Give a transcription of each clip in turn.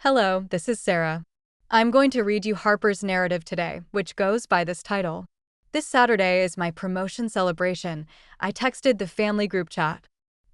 Hello, this is Sarah. I'm going to read you Harper's narrative today, which goes by this title. This Saturday is my promotion celebration. I texted the family group chat.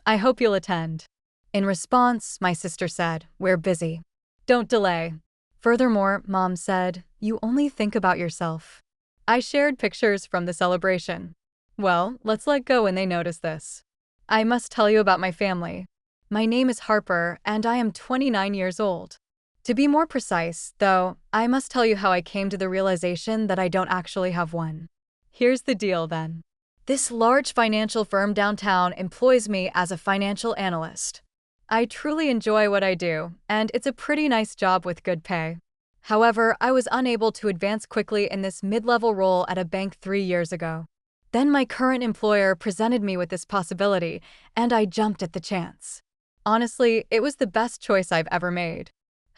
I hope you'll attend. In response, my sister said, "We're busy. Don't delay." Furthermore, Mom said, "You only think about yourself." I shared pictures from the celebration. Well, let's let go when they notice this. I must tell you about my family. My name is Harper, and I am 29 years old. To be more precise, though, I must tell you how I came to the realization that I don't actually have one. Here's the deal, then. This large financial firm downtown employs me as a financial analyst. I truly enjoy what I do, and it's a pretty nice job with good pay. However, I was unable to advance quickly in this mid-level role at a bank 3 years ago. Then my current employer presented me with this possibility, and I jumped at the chance. Honestly, it was the best choice I've ever made.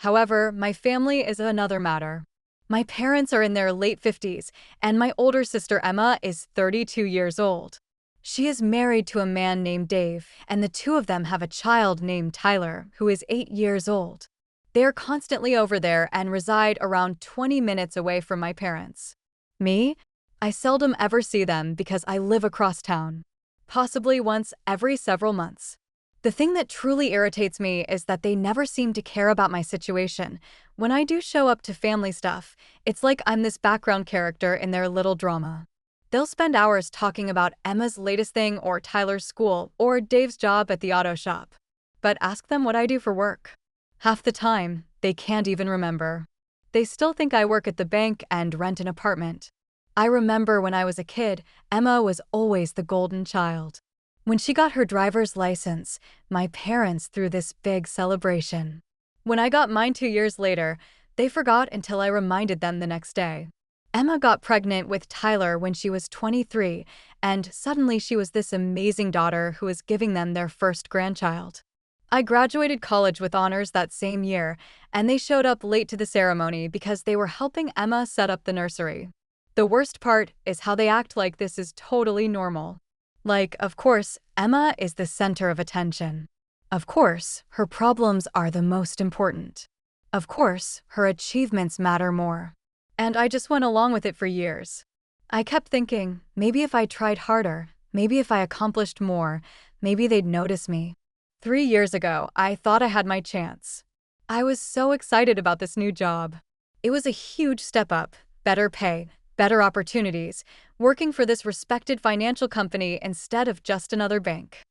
However, my family is another matter. My parents are in their late 50s, and my older sister Emma is 32 years old. She is married to a man named Dave, and the two of them have a child named Tyler, who is 8 years old. They are constantly over there and reside around 20 minutes away from my parents. Me? I seldom ever see them because I live across town, possibly once every several months. The thing that truly irritates me is that they never seem to care about my situation. When I do show up to family stuff, it's like I'm this background character in their little drama. They'll spend hours talking about Emma's latest thing or Tyler's school or Dave's job at the auto shop. But ask them what I do for work. Half the time, they can't even remember. They still think I work at the bank and rent an apartment. I remember when I was a kid, Emma was always the golden child. When she got her driver's license, my parents threw this big celebration. When I got mine 2 years later, they forgot until I reminded them the next day. Emma got pregnant with Tyler when she was 23, and suddenly she was this amazing daughter who was giving them their first grandchild. I graduated college with honors that same year, and they showed up late to the ceremony because they were helping Emma set up the nursery. The worst part is how they act like this is totally normal. Like, of course, Emma is the center of attention. Of course, her problems are the most important. Of course, her achievements matter more. And I just went along with it for years. I kept thinking, maybe if I tried harder, maybe if I accomplished more, maybe they'd notice me. 3 years ago, I thought I had my chance. I was so excited about this new job. It was a huge step up, better pay, better opportunities, working for this respected financial company instead of just another bank.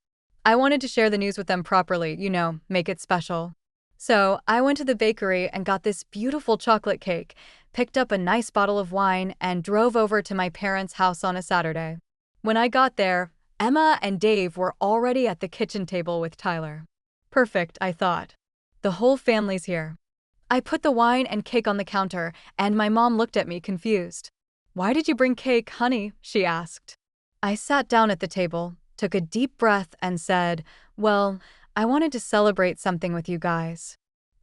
I wanted to share the news with them properly, make it special. So I went to the bakery and got this beautiful chocolate cake, picked up a nice bottle of wine, and drove over to my parents' house on a Saturday. When I got there, Emma and Dave were already at the kitchen table with Tyler. Perfect, I thought. The whole family's here. I put the wine and cake on the counter, and my mom looked at me confused. "Why did you bring cake, honey?" she asked. I sat down at the table, took a deep breath, and said, "Well, I wanted to celebrate something with you guys.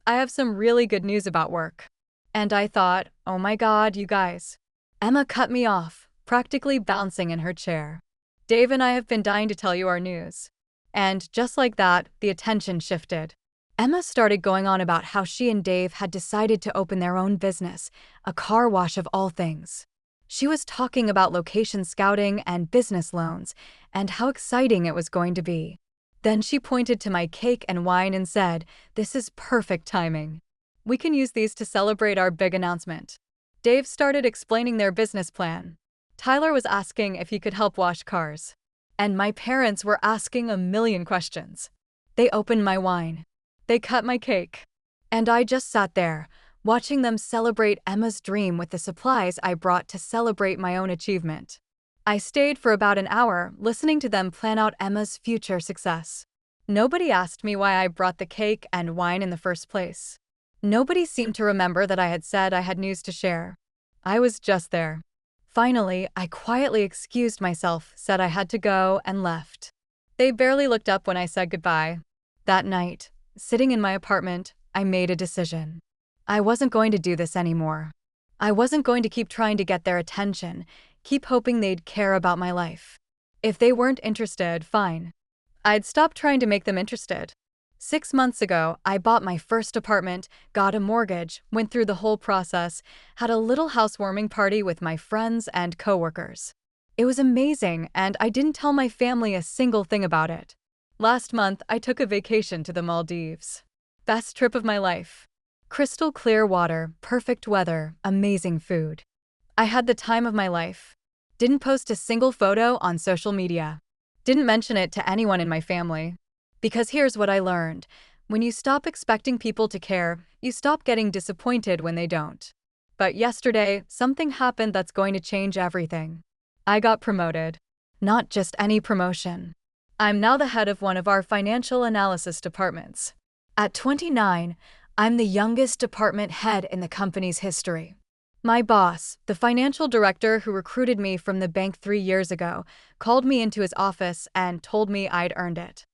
I have some really good news about work." And I thought, oh my God, you guys. Emma cut me off, practically bouncing in her chair. "Dave and I have been dying to tell you our news." And just like that, the attention shifted. Emma started going on about how she and Dave had decided to open their own business, a car wash of all things. She was talking about location scouting and business loans, and how exciting it was going to be. Then she pointed to my cake and wine and said, "This is perfect timing. We can use these to celebrate our big announcement." Dave started explaining their business plan. Tyler was asking if he could help wash cars. And my parents were asking a million questions. They opened my wine. They cut my cake. And I just sat there, watching them celebrate Emma's dream with the supplies I brought to celebrate my own achievement. I stayed for about an hour, listening to them plan out Emma's future success. Nobody asked me why I brought the cake and wine in the first place. Nobody seemed to remember that I had said I had news to share. I was just there. Finally, I quietly excused myself, said I had to go, and left. They barely looked up when I said goodbye. That night, sitting in my apartment, I made a decision. I wasn't going to do this anymore. I wasn't going to keep trying to get their attention, keep hoping they'd care about my life. If they weren't interested, fine. I'd stop trying to make them interested. 6 months ago, I bought my first apartment, got a mortgage, went through the whole process, had a little housewarming party with my friends and coworkers. It was amazing, and I didn't tell my family a single thing about it. Last month, I took a vacation to the Maldives. Best trip of my life. Crystal clear water, perfect weather, amazing food. I had the time of my life. Didn't post a single photo on social media. Didn't mention it to anyone in my family. Because here's what I learned. When you stop expecting people to care, you stop getting disappointed when they don't. But yesterday, something happened that's going to change everything. I got promoted. Not just any promotion. I'm now the head of one of our financial analysis departments. At 29, I'm the youngest department head in the company's history. My boss, the financial director who recruited me from the bank 3 years ago, called me into his office and told me I'd earned it.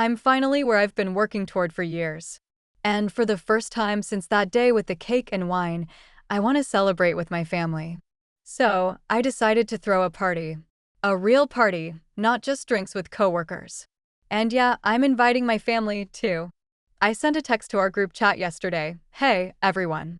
I'm finally where I've been working toward for years. And for the first time since that day with the cake and wine, I want to celebrate with my family. So, I decided to throw a party. A real party, not just drinks with coworkers. And yeah, I'm inviting my family, too. I sent a text to our group chat yesterday. Hey, everyone.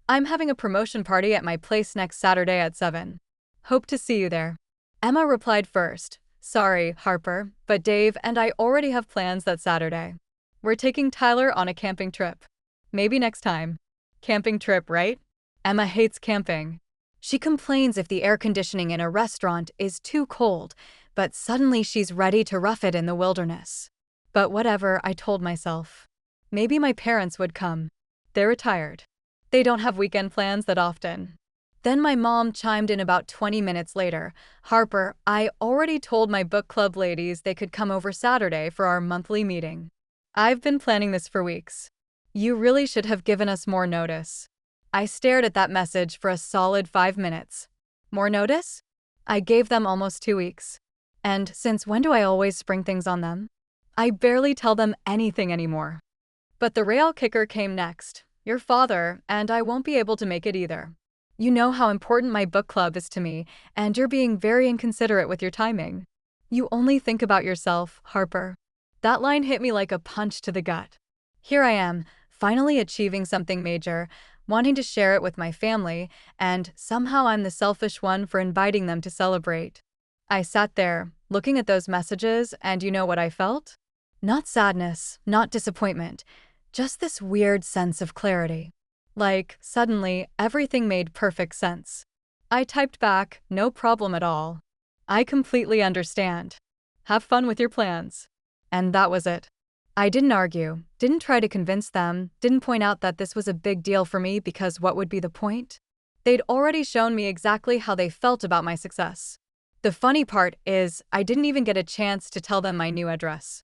I'm having a promotion party at my place next Saturday at 7. Hope to see you there. Emma replied first. Sorry, Harper, but Dave and I already have plans that Saturday. We're taking Tyler on a camping trip. Maybe next time. Camping trip, right? Emma hates camping. She complains if the air conditioning in a restaurant is too cold, but suddenly she's ready to rough it in the wilderness. But whatever, I told myself. Maybe my parents would come. They're retired. They don't have weekend plans that often. Then my mom chimed in about 20 minutes later. Harper, I already told my book club ladies they could come over Saturday for our monthly meeting. I've been planning this for weeks. You really should have given us more notice. I stared at that message for a solid 5 minutes. More notice? I gave them almost 2 weeks. And since when do I always spring things on them? I barely tell them anything anymore. But the real kicker came next. Your father, and I won't be able to make it either. You know how important my book club is to me, and you're being very inconsiderate with your timing. You only think about yourself, Harper. That line hit me like a punch to the gut. Here I am, finally achieving something major, wanting to share it with my family, and somehow I'm the selfish one for inviting them to celebrate. I sat there, looking at those messages, and you know what I felt? Not sadness, not disappointment, just this weird sense of clarity. Like, suddenly, everything made perfect sense. I typed back, no problem at all. I completely understand. Have fun with your plans. And that was it. I didn't argue, didn't try to convince them, didn't point out that this was a big deal for me because what would be the point? They'd already shown me exactly how they felt about my success. The funny part is, I didn't even get a chance to tell them my new address.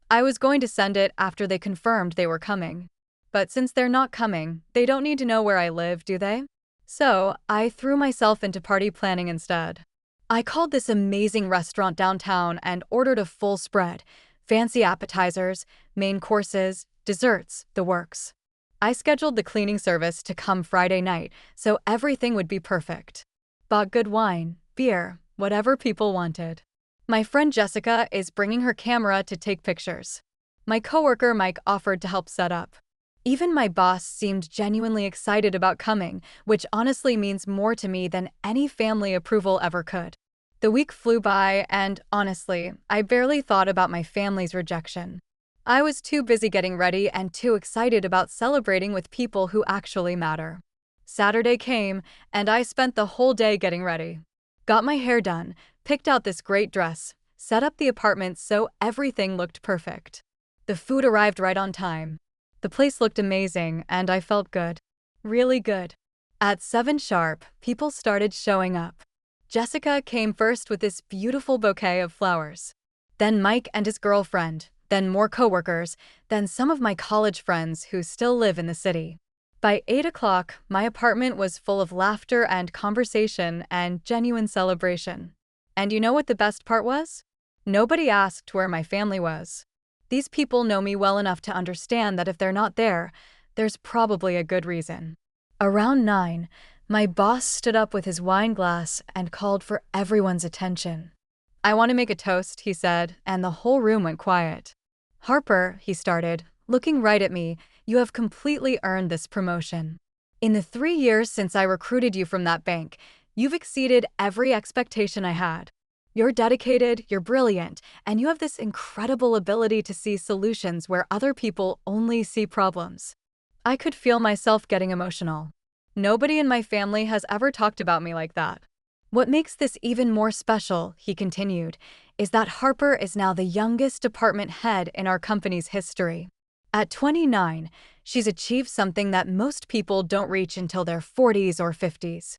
I was going to send it after they confirmed they were coming. But since they're not coming, they don't need to know where I live, do they? So, I threw myself into party planning instead. I called this amazing restaurant downtown and ordered a full spread, fancy appetizers, main courses, desserts, the works. I scheduled the cleaning service to come Friday night, so everything would be perfect. Bought good wine, beer, whatever people wanted. My friend Jessica is bringing her camera to take pictures. My coworker Mike offered to help set up. Even my boss seemed genuinely excited about coming, which honestly means more to me than any family approval ever could. The week flew by, and honestly, I barely thought about my family's rejection. I was too busy getting ready and too excited about celebrating with people who actually matter. Saturday came, and I spent the whole day getting ready. Got my hair done, picked out this great dress, set up the apartment so everything looked perfect. The food arrived right on time. The place looked amazing, and I felt good. Really good. At 7 sharp, people started showing up. Jessica came first with this beautiful bouquet of flowers. Then Mike and his girlfriend, then more coworkers, then some of my college friends who still live in the city. By 8 o'clock, my apartment was full of laughter and conversation and genuine celebration. And you know what the best part was? Nobody asked where my family was. These people know me well enough to understand that if they're not there, there's probably a good reason. Around 9, my boss stood up with his wine glass and called for everyone's attention. I want to make a toast, he said, and the whole room went quiet. Harper, he started, Looking right at me, you have completely earned this promotion. In the 3 years since I recruited you from that bank, you've exceeded every expectation I had. You're dedicated, you're brilliant, and you have this incredible ability to see solutions where other people only see problems. I could feel myself getting emotional. Nobody in my family has ever talked about me like that. What makes this even more special, he continued, is that Harper is now the youngest department head in our company's history. At 29, she's achieved something that most people don't reach until their 40s or 50s.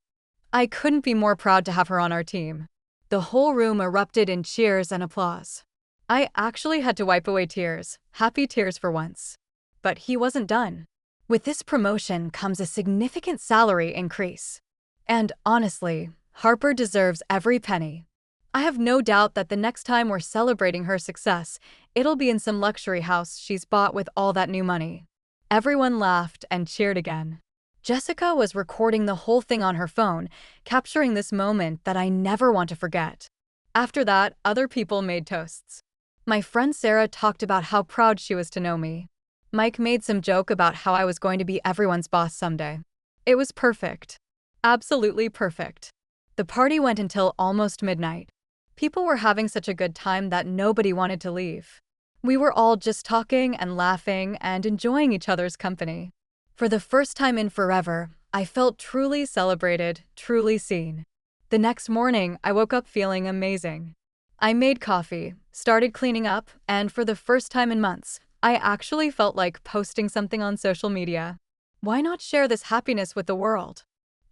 I couldn't be more proud to have her on our team. The whole room erupted in cheers and applause. I actually had to wipe away tears, happy tears for once. But he wasn't done. With this promotion comes a significant salary increase. And honestly, Harper deserves every penny. I have no doubt that the next time we're celebrating her success, it'll be in some luxury house she's bought with all that new money. Everyone laughed and cheered again. Jessica was recording the whole thing on her phone, capturing this moment that I never want to forget. After that, other people made toasts. My friend Sarah talked about how proud she was to know me. Mike made some joke about how I was going to be everyone's boss someday. It was perfect. Absolutely perfect. The party went until almost midnight. People were having such a good time that nobody wanted to leave. We were all just talking and laughing and enjoying each other's company. For the first time in forever, I felt truly celebrated, truly seen. The next morning, I woke up feeling amazing. I made coffee, started cleaning up, and for the first time in months, I actually felt like posting something on social media. Why not share this happiness with the world?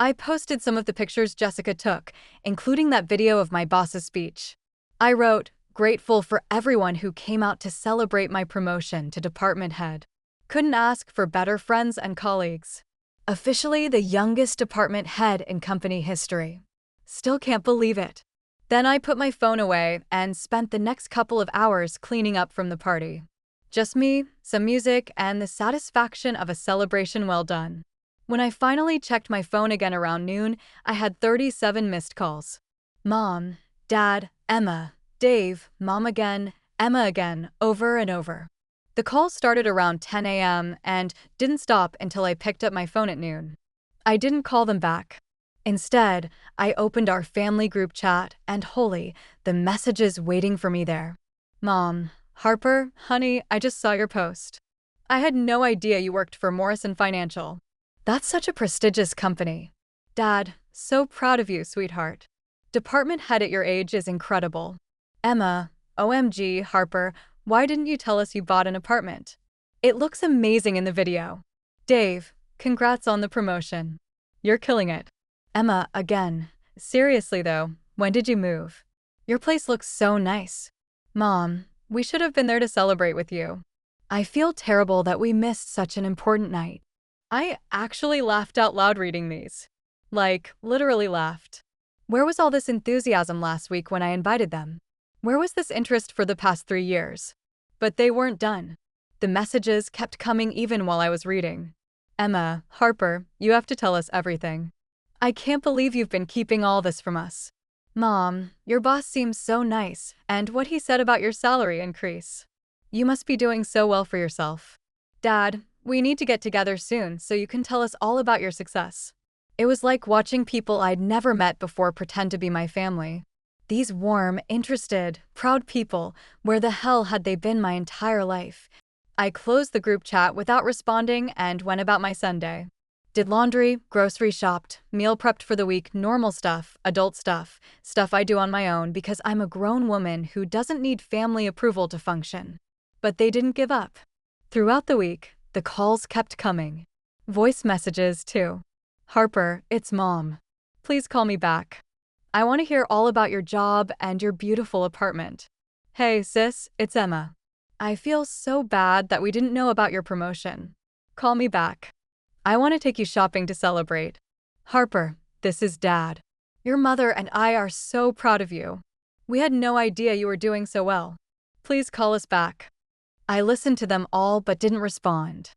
I posted some of the pictures Jessica took, including that video of my boss's speech. I wrote, "Grateful for everyone who came out to celebrate my promotion to department head. Couldn't ask for better friends and colleagues. Officially the youngest department head in company history. Still can't believe it." Then I put my phone away and spent the next couple of hours cleaning up from the party. Just me, some music, and the satisfaction of a celebration well done. When I finally checked my phone again around noon, I had 37 missed calls. Mom, Dad, Emma, Dave, Mom again, Emma again, over and over. The calls started around 10 a.m. and didn't stop until I picked up my phone at noon. I didn't call them back. Instead, I opened our family group chat and holy, the messages waiting for me there. Mom, Harper, honey, I just saw your post. I had no idea you worked for Morrison Financial. That's such a prestigious company. Dad, so proud of you, sweetheart. Department head at your age is incredible. Emma, OMG, Harper, why didn't you tell us you bought an apartment? It looks amazing in the video. Dave, congrats on the promotion. You're killing it. Emma, again. Seriously though, when did you move? Your place looks so nice. Mom, we should have been there to celebrate with you. I feel terrible that we missed such an important night. I actually laughed out loud reading these. Like, literally laughed. Where was all this enthusiasm last week when I invited them? Where was this interest for the past 3 years? But they weren't done. The messages kept coming even while I was reading. Emma, Harper, you have to tell us everything. I can't believe you've been keeping all this from us. Mom, your boss seems so nice, and what he said about your salary increase. You must be doing so well for yourself. Dad, we need to get together soon so you can tell us all about your success. It was like watching people I'd never met before pretend to be my family. These warm, interested, proud people, where the hell had they been my entire life? I closed the group chat without responding and went about my Sunday. Did laundry, grocery shopped, meal prepped for the week, normal stuff, adult stuff, stuff I do on my own because I'm a grown woman who doesn't need family approval to function. But they didn't give up. Throughout the week, the calls kept coming. Voice messages, too. Harper, it's Mom. Please call me back. I want to hear all about your job and your beautiful apartment. Hey, sis, it's Emma. I feel so bad that we didn't know about your promotion. Call me back. I want to take you shopping to celebrate. Harper, this is Dad. Your mother and I are so proud of you. We had no idea you were doing so well. Please call us back. I listened to them all but didn't respond.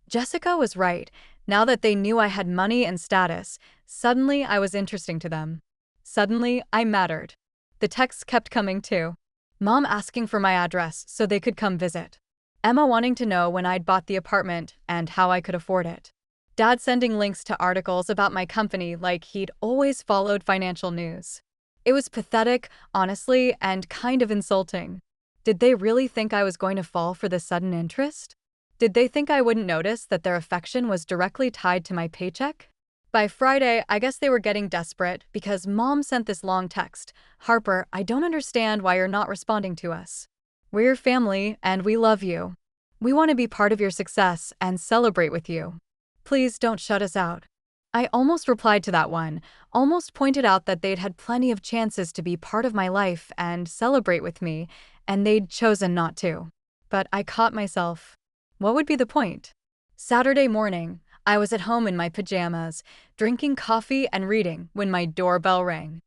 Jessica was right. Now that they knew I had money and status, suddenly I was interesting to them. Suddenly, I mattered. The texts kept coming too. Mom asking for my address so they could come visit. Emma wanting to know when I'd bought the apartment and how I could afford it. Dad sending links to articles about my company like he'd always followed financial news. It was pathetic, honestly, and kind of insulting. Did they really think I was going to fall for this sudden interest? Did they think I wouldn't notice that their affection was directly tied to my paycheck? By Friday, I guess they were getting desperate because Mom sent this long text. "Harper, I don't understand why you're not responding to us. We're your family and we love you. We want to be part of your success and celebrate with you. Please don't shut us out." I almost replied to that one, almost pointed out that they'd had plenty of chances to be part of my life and celebrate with me, and they'd chosen not to. But I caught myself. What would be the point? Saturday morning, I was at home in my pajamas, drinking coffee and reading when my doorbell rang.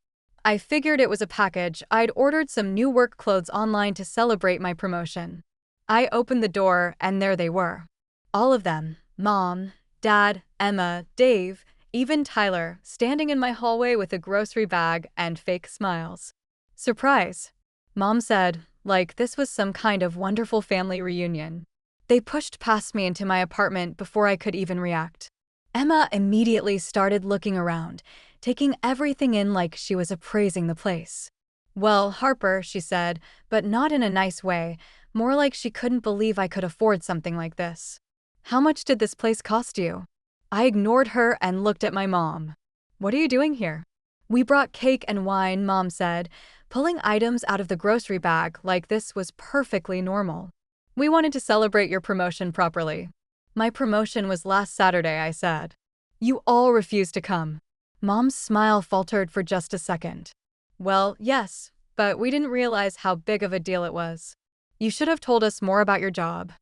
I figured it was a package. I'd ordered some new work clothes online to celebrate my promotion. I opened the door and there they were. All of them, Mom, Dad, Emma, Dave, even Tyler, standing in my hallway with a grocery bag and fake smiles. "Surprise," Mom said, like this was some kind of wonderful family reunion. They pushed past me into my apartment before I could even react. Emma immediately started looking around, taking everything in like she was appraising the place. "Well, Harper," she said, but not in a nice way, more like she couldn't believe I could afford something like this. "How much did this place cost you?" I ignored her and looked at my mom. "What are you doing here?" "We brought cake and wine," Mom said, pulling items out of the grocery bag like this was perfectly normal. "We wanted to celebrate your promotion properly." "My promotion was last Saturday," I said. "You all refused to come." Mom's smile faltered for just a second. "Well, yes, but we didn't realize how big of a deal it was. You should have told us more about your job.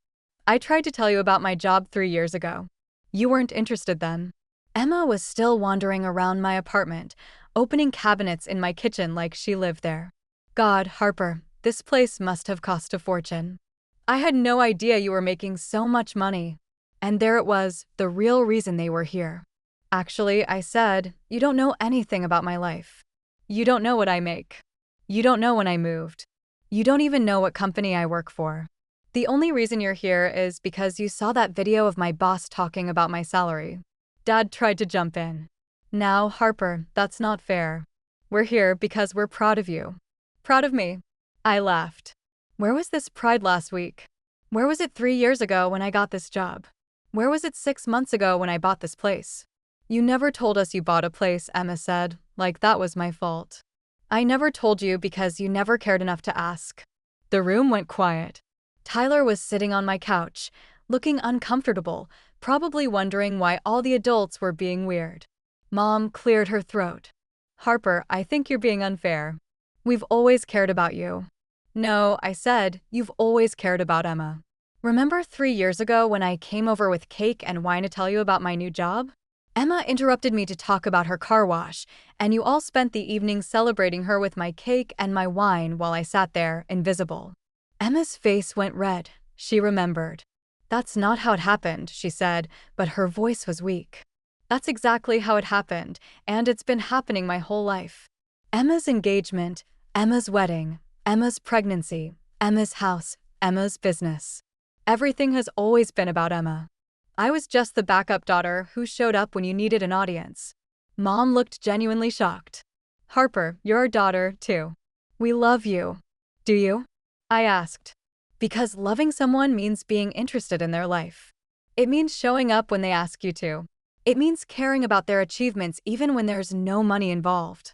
I tried to tell you about my job 3 years ago. You weren't interested then." Emma was still wandering around my apartment, opening cabinets in my kitchen like she lived there. "God, Harper, this place must have cost a fortune. I had no idea you were making so much money." And there it was, the real reason they were here. "Actually," I said, "you don't know anything about my life. You don't know what I make. You don't know when I moved. You don't even know what company I work for. The only reason you're here is because you saw that video of my boss talking about my salary." Dad tried to jump in. "Now, Harper, that's not fair. We're here because we're proud of you." "Proud of me?" I laughed. Where was this pride last week? Where was it 3 years ago when I got this job? Where was it 6 months ago when I bought this place? "You never told us you bought a place," Emma said, like that was my fault. "I never told you because you never cared enough to ask." The room went quiet. Tyler was sitting on my couch, looking uncomfortable, probably wondering why all the adults were being weird. Mom cleared her throat. "Harper, I think you're being unfair. We've always cared about you." "No," I said, "you've always cared about Emma. Remember 3 years ago when I came over with cake and wine to tell you about my new job? Emma interrupted me to talk about her car wash, and you all spent the evening celebrating her with my cake and my wine while I sat there, invisible." Emma's face went red. She remembered. "That's not how it happened," she said, but her voice was weak. "That's exactly how it happened, and it's been happening my whole life. Emma's engagement, Emma's wedding, Emma's pregnancy, Emma's house, Emma's business. Everything has always been about Emma. I was just the backup daughter who showed up when you needed an audience." Mom looked genuinely shocked. "Harper, you're our daughter, too. We love you." "Do you?" I asked. "Because loving someone means being interested in their life. It means showing up when they ask you to. It means caring about their achievements even when there's no money involved."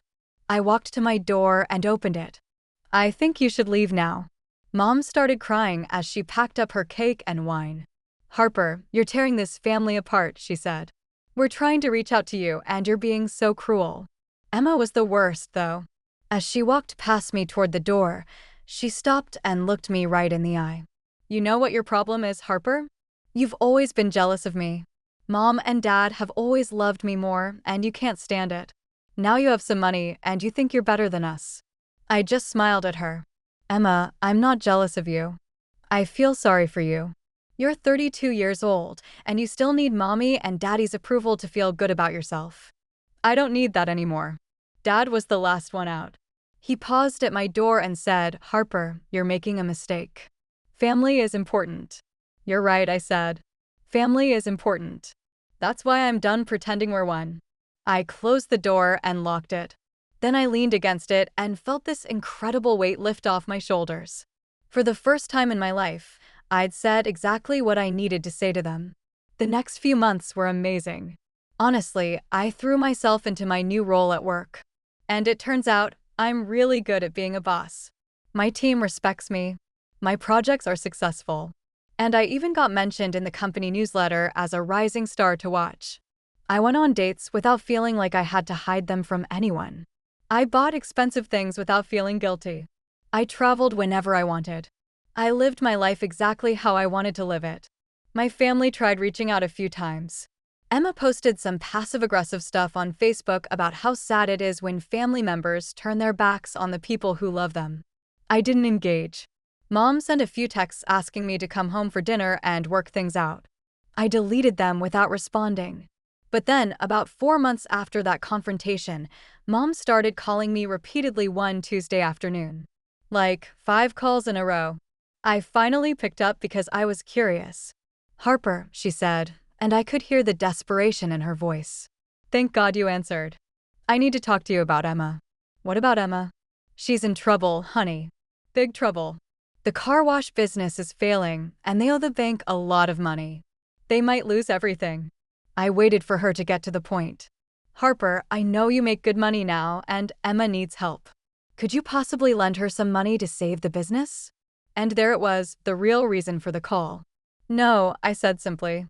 I walked to my door and opened it. "I think you should leave now." Mom started crying as she packed up her cake and wine. "Harper, you're tearing this family apart," she said. "We're trying to reach out to you and you're being so cruel." Emma was the worst, though. As she walked past me toward the door, she stopped and looked me right in the eye. "You know what your problem is, Harper? You've always been jealous of me. Mom and Dad have always loved me more, and you can't stand it. Now you have some money, and you think you're better than us." I just smiled at her. "Emma, I'm not jealous of you. I feel sorry for you. You're 32 years old, and you still need Mommy and Daddy's approval to feel good about yourself. I don't need that anymore." Dad was the last one out. He paused at my door and said, "Harper, you're making a mistake. Family is important. You're right, I said. Family is important. That's why I'm done pretending we're one. I closed the door and locked it. Then I leaned against it and felt this incredible weight lift off my shoulders. For the first time in my life, I'd said exactly what I needed to say to them. The next few months were amazing. Honestly, I threw myself into my new role at work. And it turns out, I'm really good at being a boss. My team respects me. My projects are successful. And I even got mentioned in the company newsletter as a rising star to watch. I went on dates without feeling like I had to hide them from anyone. I bought expensive things without feeling guilty. I traveled whenever I wanted. I lived my life exactly how I wanted to live it. My family tried reaching out a few times. Emma posted some passive-aggressive stuff on Facebook about how sad it is when family members turn their backs on the people who love them. I didn't engage. Mom sent a few texts asking me to come home for dinner and work things out. I deleted them without responding. But then, about 4 months after that confrontation, Mom started calling me repeatedly one Tuesday afternoon. Like 5 calls in a row. I finally picked up because I was curious. "Harper," she said, and I could hear the desperation in her voice. "Thank God you answered. I need to talk to you about Emma." "What about Emma?" "She's in trouble, honey. Big trouble. The car wash business is failing, and they owe the bank a lot of money. They might lose everything." I waited for her to get to the point. "Harper, I know you make good money now, and Emma needs help. Could you possibly lend her some money to save the business?" And there it was, the real reason for the call. "No," I said simply.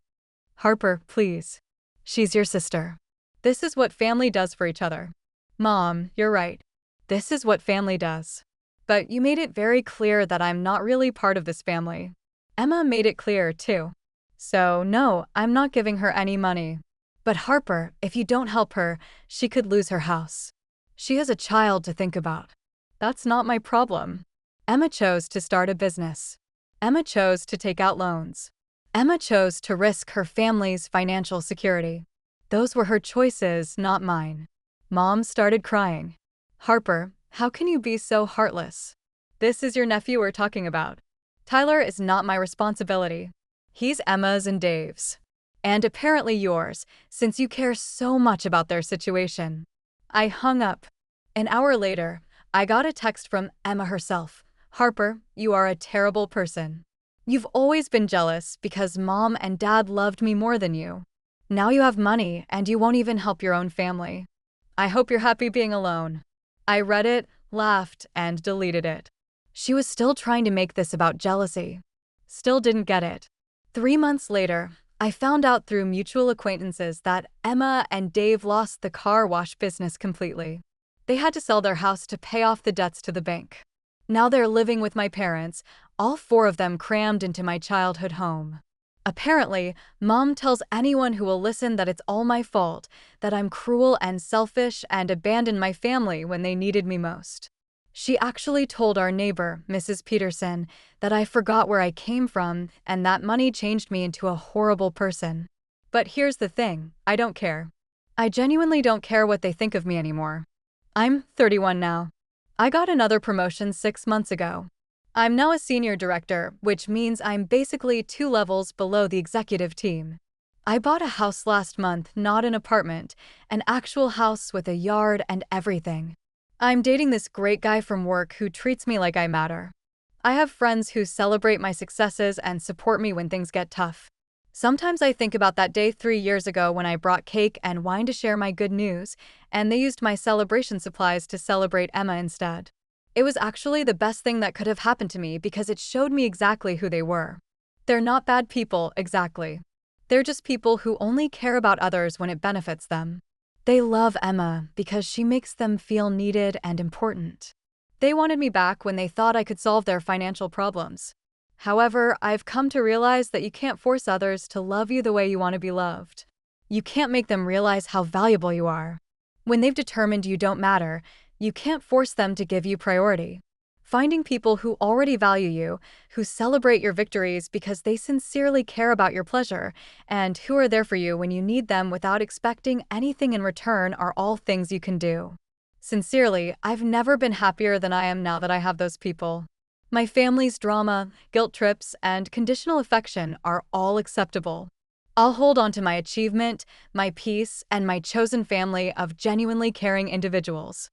"Harper, please. She's your sister. This is what family does for each other." "Mom, you're right. This is what family does. But you made it very clear that I'm not really part of this family." Emma made it clear, too. "So, no, I'm not giving her any money. But Harper, if you don't help her, she could lose her house. She has a child to think about." "That's not my problem." Emma chose to start a business. Emma chose to take out loans. Emma chose to risk her family's financial security. Those were her choices, not mine. Mom started crying. "Harper, how can you be so heartless? This is your nephew we're talking about. Tyler is not my responsibility. He's Emma's and Dave's. And apparently yours, since you care so much about their situation." I hung up. An hour later, I got a text from Emma herself. "Harper, you are a terrible person. You've always been jealous because Mom and Dad loved me more than you. Now you have money and you won't even help your own family. I hope you're happy being alone." I read it, laughed, and deleted it. She was still trying to make this about jealousy. Still didn't get it. 3 months later, I found out through mutual acquaintances that Emma and Dave lost the car wash business completely. They had to sell their house to pay off the debts to the bank. Now they're living with my parents, all 4 of them crammed into my childhood home. Apparently, Mom tells anyone who will listen that it's all my fault, that I'm cruel and selfish and abandoned my family when they needed me most. She actually told our neighbor, Mrs. Peterson, that I forgot where I came from and that money changed me into a horrible person. But here's the thing, I don't care. I genuinely don't care what they think of me anymore. I'm 31 now. I got another promotion 6 months ago. I'm now a senior director, which means I'm basically 2 levels below the executive team. I bought a house last month, not an apartment, an actual house with a yard and everything. I'm dating this great guy from work who treats me like I matter. I have friends who celebrate my successes and support me when things get tough. Sometimes I think about that day 3 years ago when I brought cake and wine to share my good news, and they used my celebration supplies to celebrate Emma instead. It was actually the best thing that could have happened to me because it showed me exactly who they were. They're not bad people, exactly. They're just people who only care about others when it benefits them. They love Emma because she makes them feel needed and important. They wanted me back when they thought I could solve their financial problems. However, I've come to realize that you can't force others to love you the way you want to be loved. You can't make them realize how valuable you are. When they've determined you don't matter, you can't force them to give you priority. Finding people who already value you, who celebrate your victories because they sincerely care about your pleasure, and who are there for you when you need them without expecting anything in return are all things you can do. Sincerely, I've never been happier than I am now that I have those people. My family's drama, guilt trips, and conditional affection are all acceptable. I'll hold on to my achievement, my peace, and my chosen family of genuinely caring individuals.